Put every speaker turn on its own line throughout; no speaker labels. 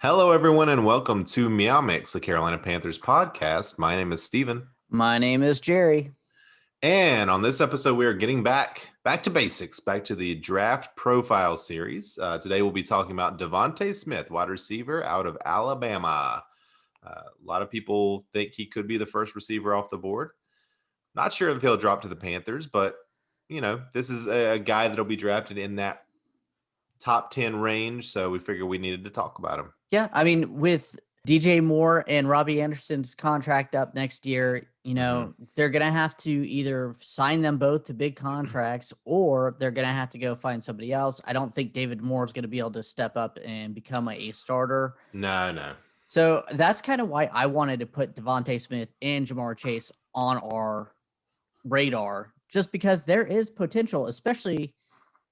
Hello, everyone, and welcome to MeowMix, the Carolina Panthers podcast. My name is Steven.
My name is Jerry.
And on this episode, we are getting back to basics, back to the draft profile series. Today, we'll be talking about Devonta Smith, wide receiver out of Alabama. A lot of people think he could be the first receiver off the board. Not sure if he'll drop to the Panthers, but, this is a guy that'll be drafted in that top 10 range. So we figured we needed to talk about him.
Yeah, I mean, with DJ Moore and Robbie Anderson's contract up next year, they're going to have to either sign them both to big contracts or they're going to have to go find somebody else. I don't think David Moore is going to be able to step up and become a starter.
No.
So that's kind of why I wanted to put Devonta Smith and Jamar Chase on our radar, just because there is potential, especially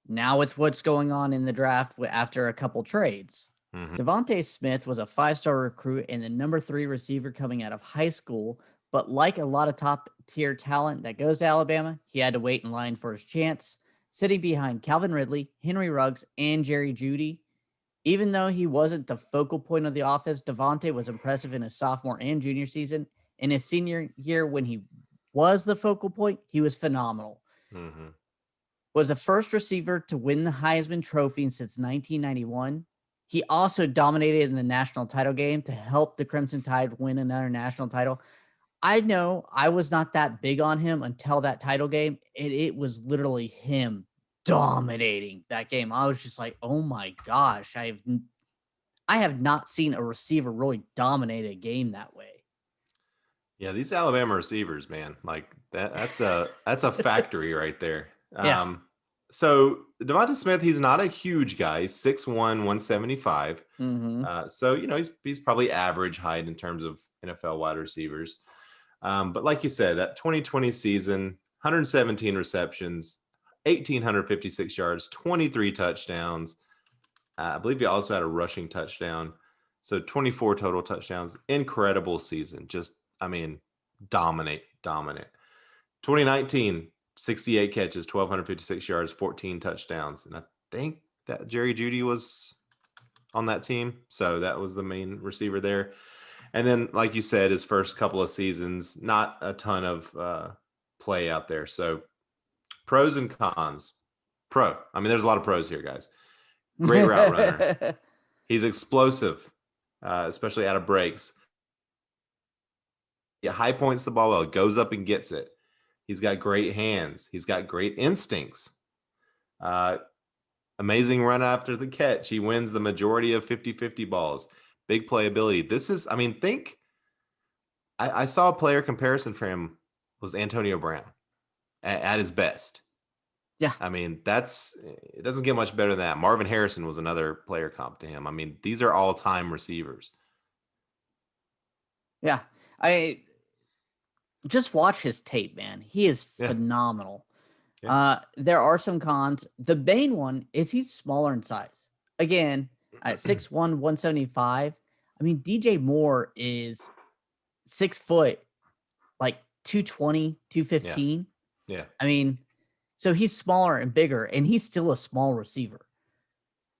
now with what's going on in the draft after a couple trades. Devonta Smith was a 5-star recruit and the number 3 receiver coming out of high school. But like a lot of top-tier talent that goes to Alabama, he had to wait in line for his chance, sitting behind Calvin Ridley, Henry Ruggs, and Jerry Jeudy. Even though he wasn't the focal point of the offense, Devonta was impressive in his sophomore and junior season. In his senior year, when he was the focal point, he was phenomenal. Was the first receiver to win the Heisman Trophy since 1991. He also dominated in the national title game to help the Crimson Tide win another national title. I know I was not that big on him until that title game, and it was literally him dominating that game. I was just like, oh my gosh, I have not seen a receiver really dominate a game that way.
Yeah, these Alabama receivers, man, like that's a factory right there.
Yeah.
So Devonta Smith, he's not a huge guy. He's 6'1", 175. So, he's probably average height in terms of NFL wide receivers. But like you said, that 2020 season, 117 receptions, 1,856 yards, 23 touchdowns. I believe he also had a rushing touchdown. So 24 total touchdowns. Incredible season. Just, dominant. 2019, 68 catches, 1,256 yards, 14 touchdowns. And I think that Jerry Jeudy was on that team. So that was the main receiver there. And then, like you said, his first couple of seasons, not a ton of play out there. So pros and cons. There's a lot of pros here, guys. Great route runner. He's explosive, especially out of breaks. He high points the ball well, goes up and gets it. He's got great hands. He's got great instincts. Amazing run after the catch. He wins the majority of 50-50 balls. Big playability. This is, I saw a player comparison for him was Antonio Brown at his best.
Yeah.
It doesn't get much better than that. Marvin Harrison was another player comp to him. These are all-time receivers.
Yeah. Just watch his tape, man. He is phenomenal. Yeah. There are some cons. The main one is he's smaller in size. Again, at 6'1", 175. DJ Moore is 6 foot, like 220, 215.
Yeah.
So he's smaller and bigger, and he's still a small receiver.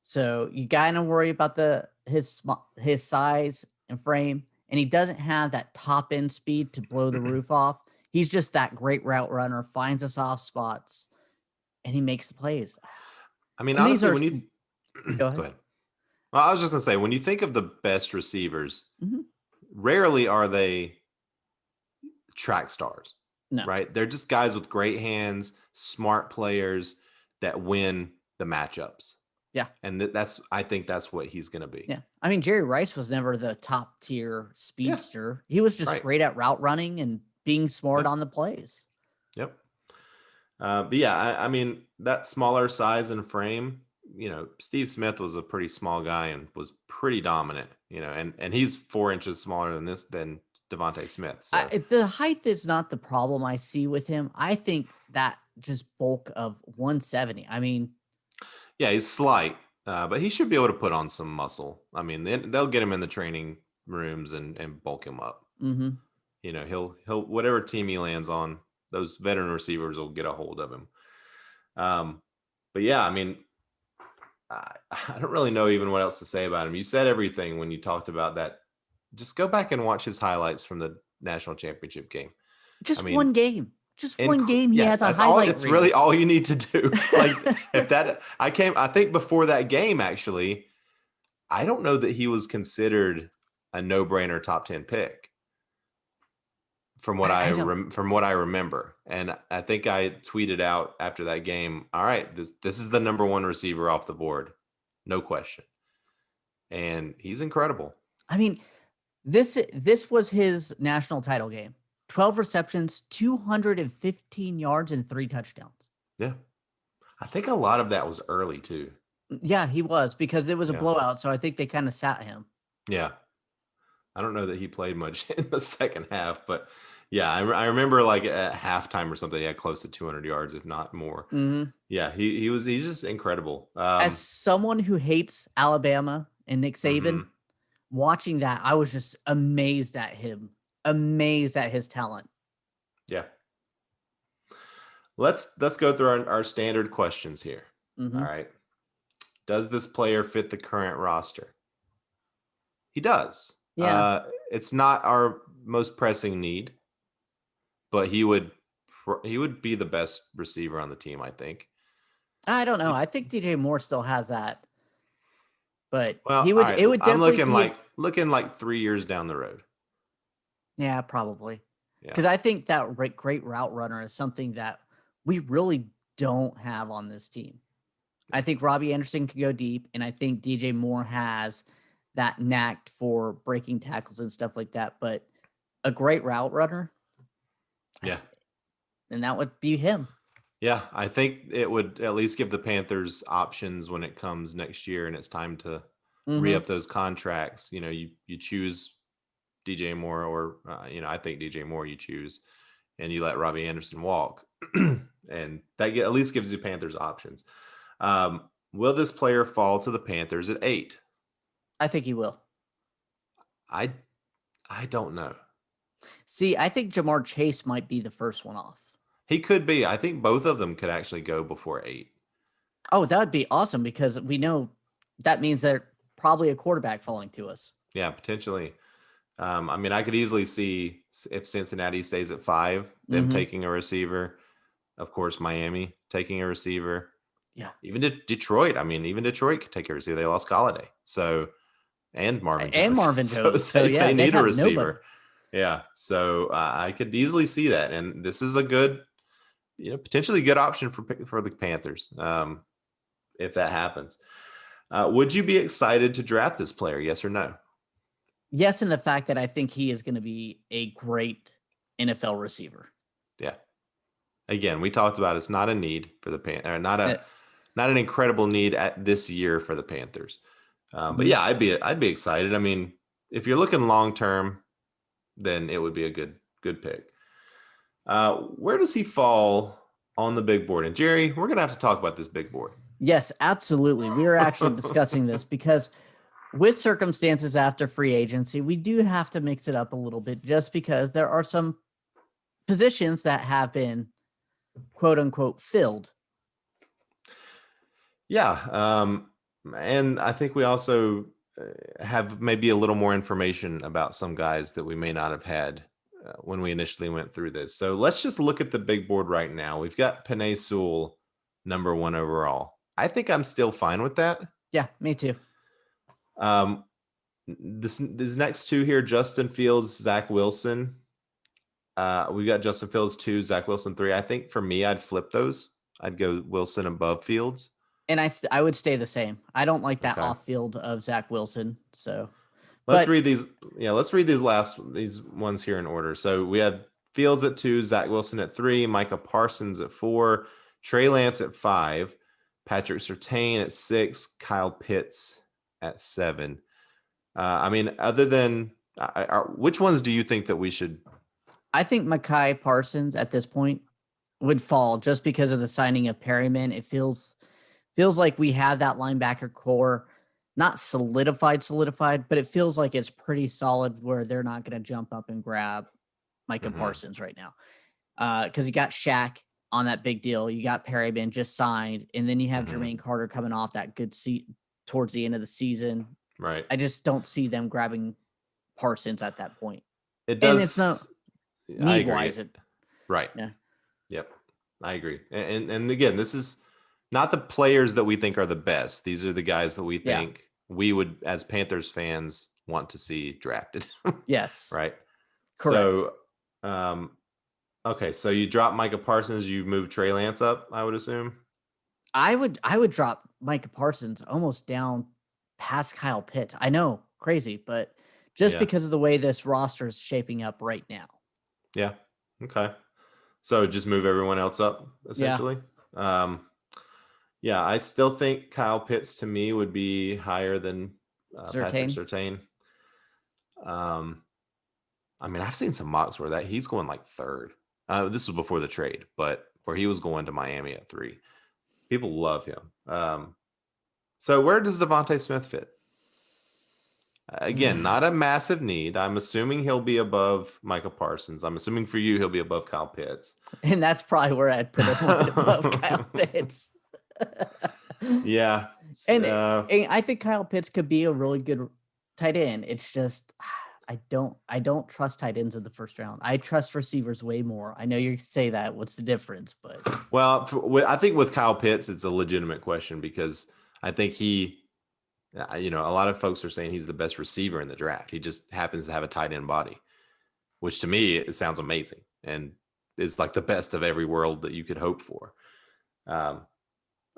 So you gotta worry about his size and frame, and he doesn't have that top end speed to blow the roof off. He's just that great route runner, finds the soft spots, and he makes the plays.
Honestly, when you
go ahead.
Well, I was just gonna say, when you think of the best receivers, rarely are they track stars.
No.
Right? They're just guys with great hands, smart players that win the matchups.
Yeah.
And I think that's what he's going to be.
Yeah. Jerry Rice was never the top tier speedster. Yeah. He was just great at route running and being smart on the plays.
Yep. But yeah, that smaller size and frame, Steve Smith was a pretty small guy and was pretty dominant, and he's 4 inches smaller than Devonta Smith. So.
The height is not the problem I see with him. I think that just bulk of 170.
Yeah, he's slight, but he should be able to put on some muscle. They'll get him in the training rooms and bulk him up. He'll whatever team he lands on, those veteran receivers will get a hold of him. But yeah, I don't really know even what else to say about him. You said everything when you talked about that. Just go back and watch his highlights from the national championship game. I
Just
mean,
one game. Just one game. He
yeah,
has a
that's all.
highlight
It's
reel.
really all you need to do. Like if that, I think before that game, actually, I don't know that he was considered a no-brainer top 10 pick from what from what I remember. And I think I tweeted out after that game, all right, this is the number one receiver off the board. No question. And he's incredible.
I mean, this was his national title game. 12 receptions, 215 yards, and 3 touchdowns.
Yeah. I think a lot of that was early too.
Yeah, he was, because it was a blowout, so I think they kind of sat him.
Yeah. I don't know that he played much in the second half, but yeah, I remember like at halftime or something, he had close to 200 yards, if not more.
Mm-hmm.
Yeah, he's just incredible.
As someone who hates Alabama and Nick Saban, watching that, I was just amazed at him, amazed at his talent.
Yeah. Let's go through our standard questions here. All right. Does this player fit the current roster? He does.
Yeah.
It's not our most pressing need, but he would be the best receiver on the team, I think.
I don't know. I think DJ Moore still has that. But
well,
he would
right.
it would definitely
I'm looking like 3 years down the road.
Yeah, probably. Because I think that great route runner is something that we really don't have on this team. I think Robbie Anderson can go deep, and I think DJ Moore has that knack for breaking tackles and stuff like that. But a great route runner, and that would be him.
Yeah, I think it would at least give the Panthers options when it comes next year and it's time to re-up those contracts. You know, you choose DJ Moore or, I think DJ Moore you choose, and you let Robbie Anderson walk. And that at least gives you Panthers options. Will this player fall to the Panthers at 8?
I think he will.
I don't know.
See, I think Jamar Chase might be the first one off.
He could be. I think both of them could actually go before 8.
Oh, that would be awesome, because we know that means they're probably a quarterback falling to us.
Yeah, potentially. I mean, I could easily see if Cincinnati stays at 5, them taking a receiver. Of course, Miami taking a receiver.
Yeah.
Even Detroit. I mean, even Detroit could take a receiver. They lost Galladay. So, and Marvin Jones. So they need a receiver. Nobody. Yeah. So I could easily see that. And this is a good, potentially good option for the Panthers if that happens. Would you be excited to draft this player? Yes or no?
Yes, in the fact that I think he is going to be a great NFL receiver.
Yeah. Again, we talked about it's not a need for the Panthers, not an incredible need at this year for the Panthers. But yeah, I'd be excited. I mean, if you're looking long term, then it would be a good pick. Where does he fall on the big board? And Jerry, we're gonna have to talk about this big board.
Yes, absolutely. We were actually discussing this because with circumstances after free agency, we do have to mix it up a little bit, just because there are some positions that have been quote unquote filled.
Yeah. And I think we also have maybe a little more information about some guys that we may not have had when we initially went through this. So let's just look at the big board right now. We've got Penei Sewell, number 1 overall. I think I'm still fine with that.
Yeah, me too.
These next 2 here, Justin Fields, Zach Wilson. We got Justin Fields 2, Zach Wilson 3. I think for me, I'd flip those. I'd go Wilson above Fields.
And I would stay the same. I don't like that off field of Zach Wilson. So
let's read these. Yeah, let's read these ones here in order. So we had Fields at 2, Zach Wilson at 3, Micah Parsons at 4, Trey Lance at 5, Patrick Surtain at 6, Kyle Pitts at 7. I mean, other than which ones do you think that we should?
I think Micah Parsons at this point would fall just because of the signing of Perryman. It feels like we have that linebacker core, not solidified, but it feels like it's pretty solid where they're not going to jump up and grab Micah Parsons right now. Because you got Shaq, on that big deal. You got Perryman just signed, and then you have
Mhm.
Jermaine Carter coming off that good seat towards the end of the season.
Right.
I just don't see them grabbing Parsons at that point.
It
And it's no
does. I
need
agree.
wise.
Right.
Yeah.
Yep. I agree. And again, this is not the players that we think are the best. These are the guys that we
Yeah.
think we would, as Panthers fans, want to see drafted.
Yes.
Right.
Correct.
So, okay. So you drop Micah Parsons, you move Trey Lance up, I would assume.
I would drop Micah Parsons almost down past Kyle Pitts. I know, crazy, but just because of the way this roster is shaping up right now.
Yeah. Okay. So just move everyone else up, essentially. Yeah, I still think Kyle Pitts to me would be higher than Patrick Surtain. I mean, I've seen some mocks where that he's going like third. This was before the trade, but where he was going to Miami at 3. People love him. So where does Devonta Smith fit? Again, not a massive need. I'm assuming he'll be above Micah Parsons. I'm assuming for you, he'll be above Kyle Pitts.
And that's probably where I'd put him above Kyle Pitts.
Yeah.
And I think Kyle Pitts could be a really good tight end. It's just I don't trust tight ends in the first round. I trust receivers way more. I know you say that. What's the difference? But
I think with Kyle Pitts, it's a legitimate question because I think he, a lot of folks are saying he's the best receiver in the draft. He just happens to have a tight end body, which to me, it sounds amazing. And is like the best of every world that you could hope for.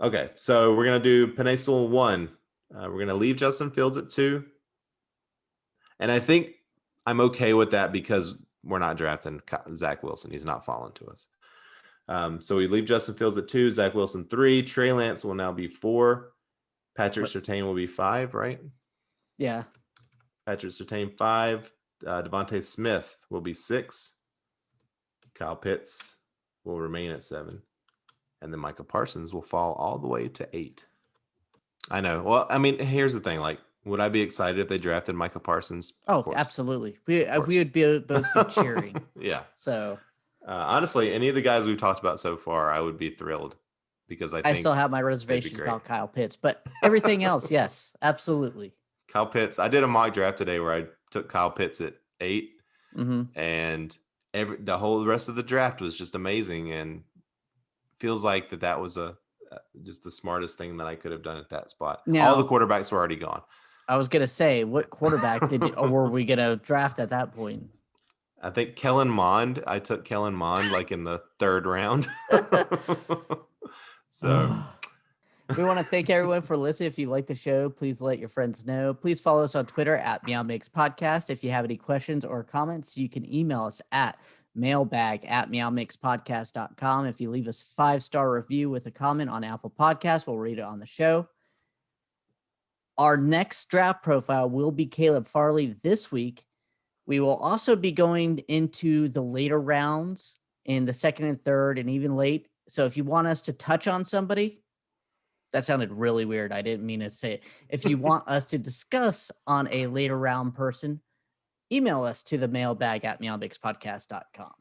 Okay, so we're going to do Penei Sewell 1. We're going to leave Justin Fields at 2. And I think I'm okay with that because we're not drafting Zach Wilson. He's not falling to us. So we leave Justin Fields at 2, Zach Wilson 3. Trey Lance will now be 4. Patrick Surtain will be 5, right?
Yeah.
Patrick Surtain 5. Devonta Smith will be 6. Kyle Pitts will remain at 7. And then Micah Parsons will fall all the way to 8. I know. Well, I mean, here's the thing. Like, would I be excited if they drafted Micah Parsons?
Oh, absolutely. We would both be cheering.
Yeah.
So,
honestly, any of the guys we've talked about so far, I would be thrilled because I
still have my reservations about Kyle Pitts, but everything else, yes, absolutely.
Kyle Pitts. I did a mock draft today where I took Kyle Pitts at 8, and the whole rest of the draft was just amazing, and feels like that was just the smartest thing that I could have done at that spot. Now, all the quarterbacks were already gone.
I was gonna say, what quarterback were we gonna draft at that point?
I think Kellen Mond. I took Kellen Mond like in the 3rd round. So
we want to thank everyone for listening. If you like the show, please let your friends know. Please follow us on Twitter at MeowMix Podcast. If you have any questions or comments, you can email us at mailbag@meowmixpodcast.com. If you leave us 5-star review with a comment on Apple Podcasts, we'll read it on the show. Our next draft profile will be Caleb Farley this week. We will also be going into the later rounds in the 2nd and 3rd and even late. So if you want us to touch on somebody, that sounded really weird. I didn't mean to say it. If you want us to discuss on a later round person, email us to the mailbag at meowmixpodcast.com.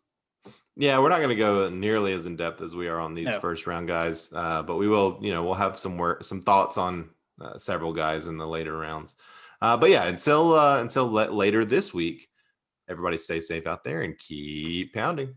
Yeah, we're not going to go nearly as in depth as we are on these first round guys, but we will. We'll have some thoughts on several guys in the later rounds. But yeah, until later this week, everybody stay safe out there and keep pounding.